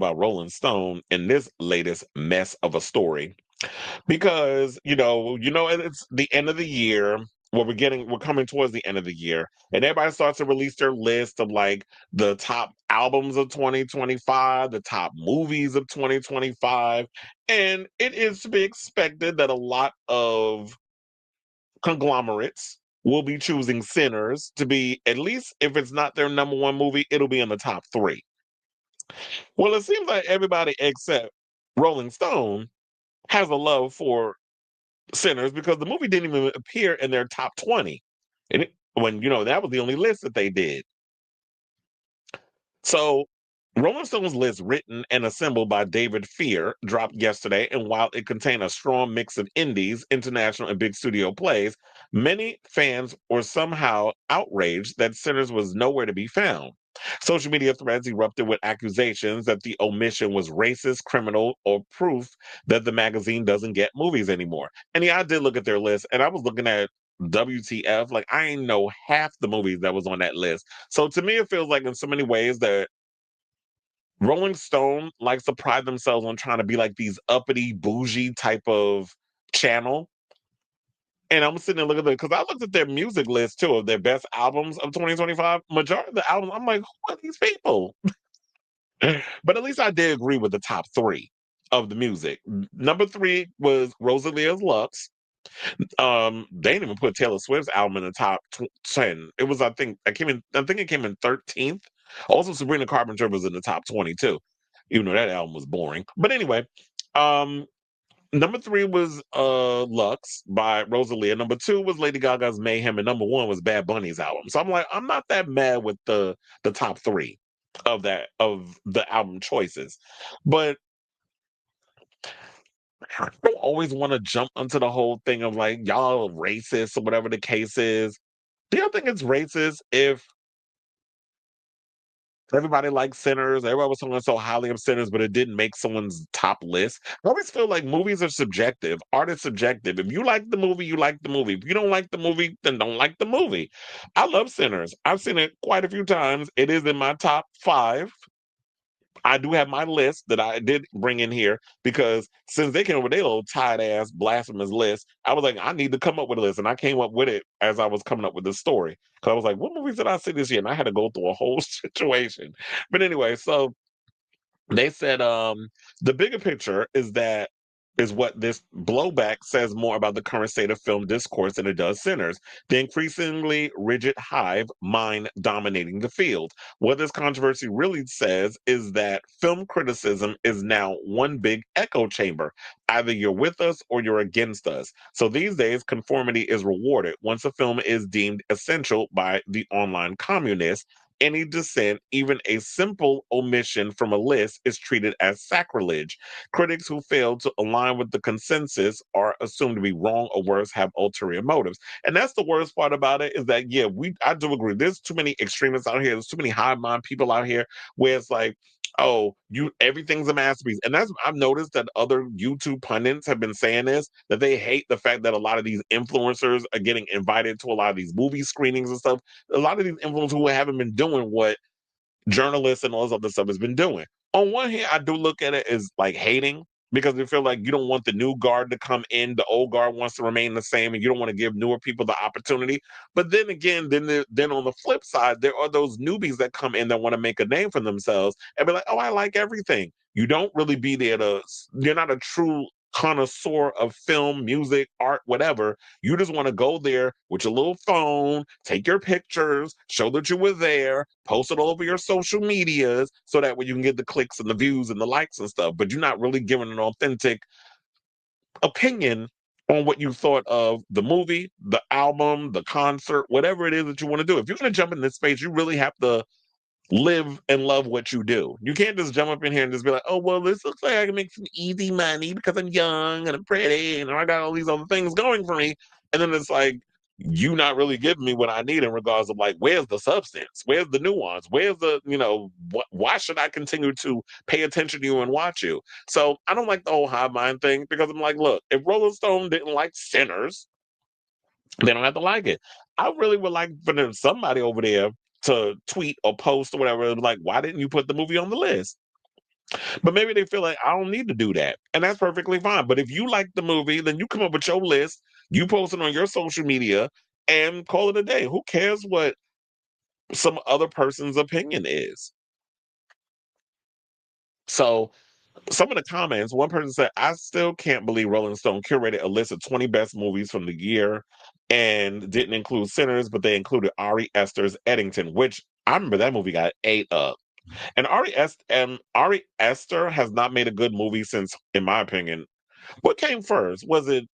about Rolling Stone in this latest mess of a story because it's the end of the year. Well, we're coming towards the end of the year, and everybody starts to release their list of like the top albums of 2025, the top movies of 2025, and it is to be expected that a lot of conglomerates will be choosing Sinners to be, at least if it's not their number one movie, it'll be in the top three. Well, it seems like everybody except Rolling Stone has a love for Sinners because the movie didn't even appear in their top 20. When, that was the only list that they did. So, Rolling Stone's list, written and assembled by David Fear, dropped yesterday. And while it contained a strong mix of indies, international, and big studio plays, many fans were somehow outraged that Sinners was nowhere to be found. Social media threads erupted with accusations that the omission was racist, criminal, or proof that the magazine doesn't get movies anymore. And yeah, I did look at their list, and I was looking at WTF, like I ain't know half the movies that was on that list. So to me, it feels like in so many ways that Rolling Stone likes to pride themselves on trying to be like these uppity, bougie type of channel. And I'm sitting there looking at it because I looked at their music list too of their best albums of 2025. Majority of the albums, I'm like, who are these people? But at least I did agree with the top three of the music. Number three was Rosalia's Lux. They didn't even put Taylor Swift's album in the top 10. It was, I think it came in 13th. Also, Sabrina Carpenter was in the top 20 too, even though that album was boring. But anyway, um, number three was Lux by Rosalia. Number two was Lady Gaga's Mayhem, and number one was Bad Bunny's album. So I'm like, I'm not that mad with the top three of the album choices. But I don't always want to jump onto the whole thing of like y'all racist or whatever the case is. Do you think it's racist if everybody likes Sinners? Everybody was talking so highly of Sinners, but it didn't make someone's top list. I always feel like movies are subjective. Art is subjective. If you like the movie, you like the movie. If you don't like the movie, then don't like the movie. I love Sinners. I've seen it quite a few times. It is in my top five. I do have my list that I did bring in here because since they came up with their little tight ass blasphemous list, I was like, I need to come up with a list. And I came up with it as I was coming up with this story. Because I was like, what movies did I see this year? And I had to go through a whole situation. But anyway, so they said the bigger picture is what this blowback says more about the current state of film discourse than it does Sinners. The increasingly rigid hive mind dominating the field. What this controversy really says is that film criticism is now one big echo chamber. Either you're with us or you're against us. So these days, conformity is rewarded. Once a film is deemed essential by the online communists, any dissent, even a simple omission from a list, is treated as sacrilege. Critics who fail to align with the consensus are assumed to be wrong or worse, have ulterior motives. And that's the worst part about it is that, yeah, I do agree. There's too many extremists out here. There's too many high mind people out here where it's like, oh, everything's a masterpiece. And that's I've noticed that other YouTube pundits have been saying this, that they hate the fact that a lot of these influencers are getting invited to a lot of these movie screenings and stuff. A lot of these influencers who haven't been doing what journalists and all this other stuff has been doing. On one hand, I do look at it as like hating because they feel like you don't want the new guard to come in, the old guard wants to remain the same, and you don't want to give newer people the opportunity. But then again, then on the flip side, there are those newbies that come in that want to make a name for themselves and be like, "Oh, I like everything." You don't really be there to. You're not a true connoisseur of film, music, art, whatever. You just want to go there with your little phone, take your pictures, show that you were there, post it all over your social medias so that way you can get the clicks and the views and the likes and stuff. But you're not really giving an authentic opinion on what you thought of the movie, the album, the concert, whatever it is that you want to do. If you're going to jump in this space, you really have to live and love what you do. You can't just jump up in here and just be like, oh, well, this looks like I can make some easy money because I'm young and I'm pretty and I got all these other things going for me. And then it's like, you not really giving me what I need in regards of like, where's the substance? Where's the nuance? Where's the, why should I continue to pay attention to you and watch you? So I don't like the whole hive mind thing because I'm like, look, if Rolling Stone didn't like Sinners, they don't have to like it. I really would like for them somebody over there to tweet or post or whatever, like, why didn't you put the movie on the list? But maybe they feel like I don't need to do that. And that's perfectly fine. But if you like the movie, then you come up with your list, you post it on your social media and call it a day. Who cares what some other person's opinion is? So some of the comments, one person said, I still can't believe Rolling Stone curated a list of 20 best movies from the year and didn't include Sinners, but they included Ari Aster's Eddington, which I remember that movie got ate up. And Ari Aster has not made a good movie since, in my opinion. What came first? Was it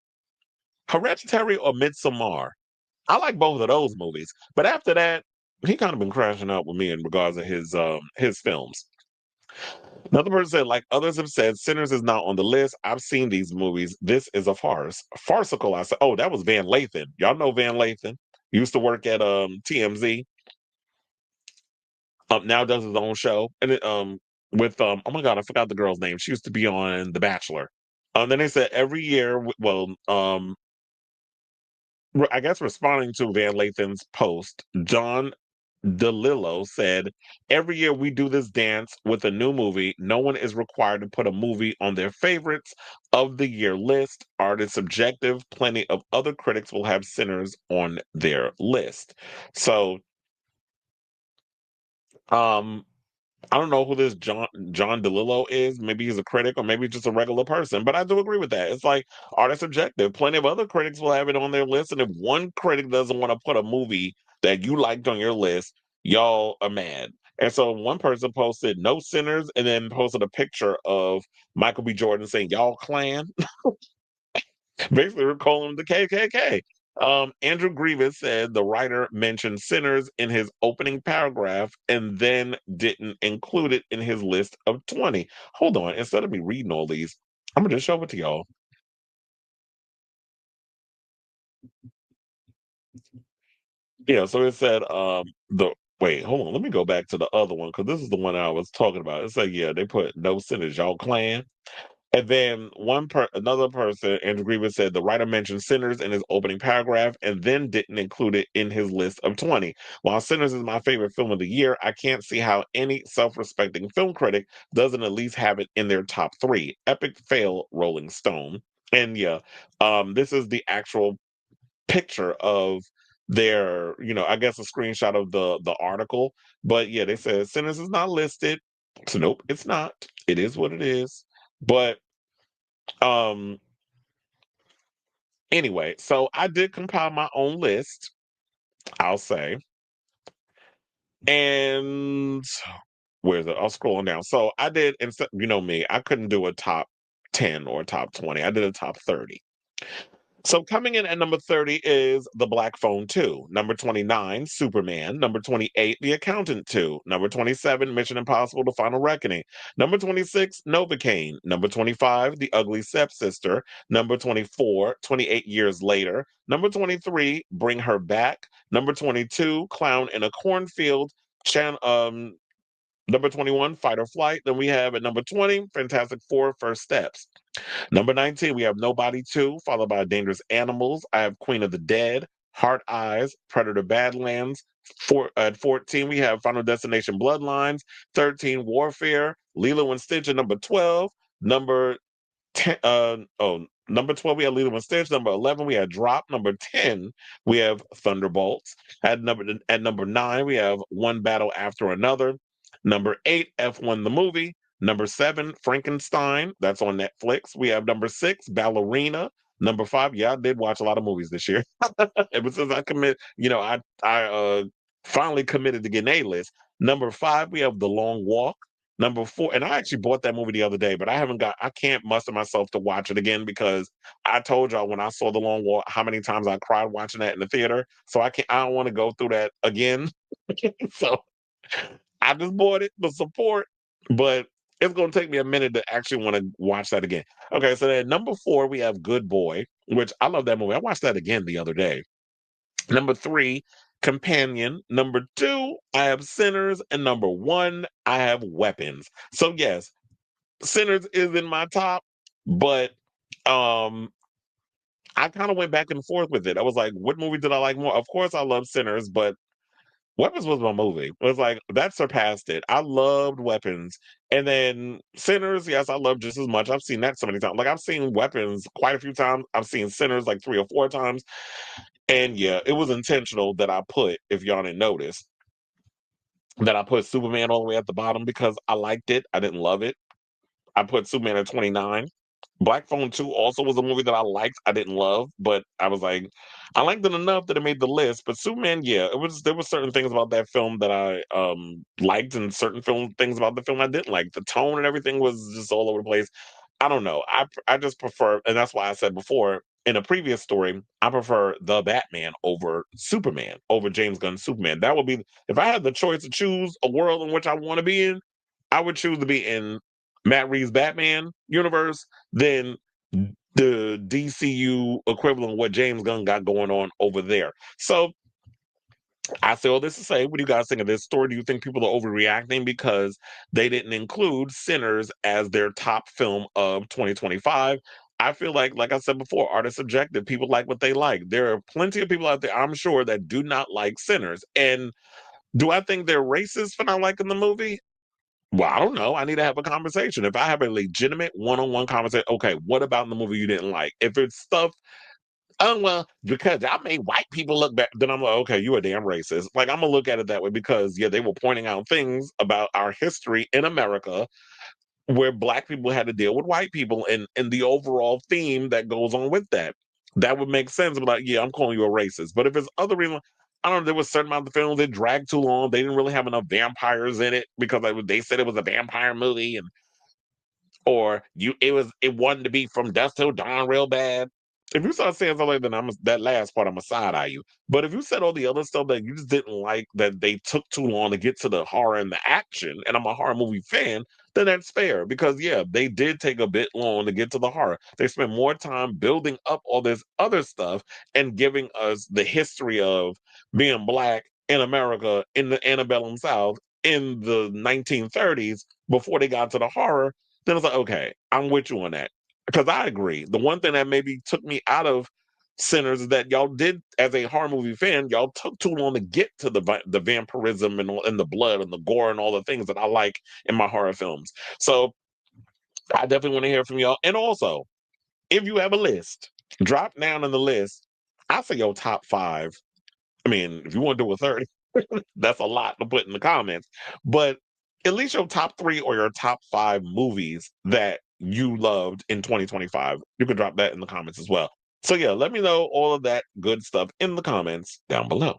Hereditary or Midsommar? I like both of those movies, but after that, he kind of been crashing out with me in regards to his films. Another person said, like others have said, Sinners is not on the list. I've seen these movies. This is a farce. Farcical. I said, oh, that was Van Lathan. Y'all know Van Lathan. Used to work at TMZ. Now does his own show. And with oh my god, I forgot the girl's name. She used to be on The Bachelor. Then they said every year, I guess responding to Van Lathan's post, John DeLillo said, every year we do this dance with a new movie. No one is required to put a movie on their favorites of the year list. Art is subjective. Plenty of other critics will have Sinners on their list. So, um, I don't know who this John DeLillo is. Maybe he's a critic or maybe just a regular person. But I do agree with that. It's like art is subjective. Plenty of other critics will have it on their list. And if one critic doesn't want to put a movie that you liked on your list, y'all are mad. And so one person posted no sinners and then posted a picture of Michael B. Jordan saying, y'all Klan. Basically, we're calling them the KKK. Andrew Grievous said the writer mentioned sinners in his opening paragraph and then didn't include it in his list of 20. Hold on. Instead of me reading all these, I'm going to just show it to y'all. Yeah, so it said, wait, hold on. Let me go back to the other one because this is the one I was talking about. It said, yeah, they put no sinners, y'all Klan. And then another person, Andrew Grievous said the writer mentioned Sinners in his opening paragraph and then didn't include it in his list of 20. While Sinners is my favorite film of the year, I can't see how any self-respecting film critic doesn't at least have it in their top three. Epic fail, Rolling Stone. And yeah, this is the actual picture of their, I guess a screenshot of the article. But yeah, they said Sinners is not listed. So nope, it's not. It is what it is. But um, anyway, so I did compile my own list, I'll say. And where's it? I'll scroll down. So I did, instead, me, I couldn't do a top 10 or top 20. I did a top 30. So coming in at number 30 is The Black Phone 2. Number 29, Superman. Number 28, The Accountant 2. Number 27, Mission Impossible The Final Reckoning. Number 26, Novocaine. Number 25, The Ugly Stepsister. Number 24, 28 Years Later. Number 23, Bring Her Back. Number 22, Clown in a Cornfield. Number 21, Fight or Flight. Then we have at number 20, Fantastic Four, First Steps. Number 19, we have Nobody 2, followed by Dangerous Animals. I have Queen of the Dead, Heart Eyes, Predator Badlands. At 14, we have Final Destination Bloodlines. 13, Warfare. Lilo and Stitch at number 12. Number 10, number 12, we have Lilo and Stitch. Number 11, we had Drop. Number 10, we have Thunderbolts. At number 9, we have One Battle After Another. Number 8, F1 the movie. Number 7, Frankenstein. That's on Netflix. We have number 6, Ballerina. Number 5, yeah, I did watch a lot of movies this year. Ever since I I finally committed to getting A list. Number 5, we have The Long Walk. Number 4, and I actually bought that movie the other day, but I can't muster myself to watch it again because I told y'all when I saw The Long Walk how many times I cried watching that in the theater. So I don't want to go through that again. So I just bought it to support, but it's gonna take me a minute to actually want to watch that again. Okay, so then number 4, we have Good Boy, which I love that movie. I watched that again the other day. Number 3, Companion. Number 2, I have Sinners. And number 1, I have Weapons. So yes, Sinners is in my top, but um I kind of went back and forth with it. I was like, what movie did I like more? Of course I love Sinners, but Weapons was my movie. It was like that surpassed it. I loved Weapons. And then Sinners, yes, I love just as much. I've seen that so many times. Like I've seen Weapons quite a few times. I've seen Sinners like 3 or 4 times. And yeah, it was intentional that I put, if y'all didn't notice, that I put Superman all the way at the bottom because I liked it. I didn't love it. I put Superman at 29. Black Phone 2 also was a movie that I liked. I didn't love, but I was like, I liked it enough that it made the list. But Superman, yeah, it was there were certain things about that film that I liked and certain things about the film I didn't like. The tone and everything was just all over the place. I don't know. I just prefer, and that's why I said before in a previous story, I prefer the Batman over Superman, over James Gunn's Superman. That would be if I had the choice to choose a world in which I want to be in, I would choose to be in Matt Reeves' Batman universe than the DCU equivalent of what James Gunn got going on over there. So I say all this to say, what do you guys think of this story? Do you think people are overreacting because they didn't include Sinners as their top film of 2025? I feel like I said before, art is subjective. People like what they like. There are plenty of people out there, I'm sure, that do not like Sinners. And do I think they're racist for not liking the movie? Well, I don't know. I need to have a conversation. If I have a legitimate one-on-one conversation, okay, what about in the movie you didn't like? If it's stuff, oh well, because I made white people look bad, then I'm like, okay, you a damn racist. Like I'm gonna look at it that way because yeah, they were pointing out things about our history in America where black people had to deal with white people and the overall theme that goes on with that. That would make sense. But like, yeah, I'm calling you a racist. But if it's other reason, I don't know, there was a certain amount of the films that dragged too long. They didn't really have enough vampires in it because they said it was a vampire movie and or it wanted to be from dusk till dawn real bad. If you start saying something like that, that last part, I'm a side eye you. But if you said all the other stuff that you just didn't like, that they took too long to get to the horror and the action, and I'm a horror movie fan, then that's fair because yeah, they did take a bit long to get to the horror. They spent more time building up all this other stuff and giving us the history of being black in America in the antebellum South in the 1930s before they got to the horror. Then it's like, okay, I'm with you on that because I agree. The one thing that maybe took me out of Sinners is that y'all did, as a horror movie fan, y'all took too long to get to the vampirism and the blood and the gore and all the things that I like in my horror films. So I definitely want to hear from y'all. And also, if you have a list, drop down in the list. I say your top five. I mean, if you want to do a 30, that's a lot to put in the comments. But at least your top three or your top five movies that you loved in 2025. You can drop that in the comments as well. So yeah, let me know all of that good stuff in the comments down below.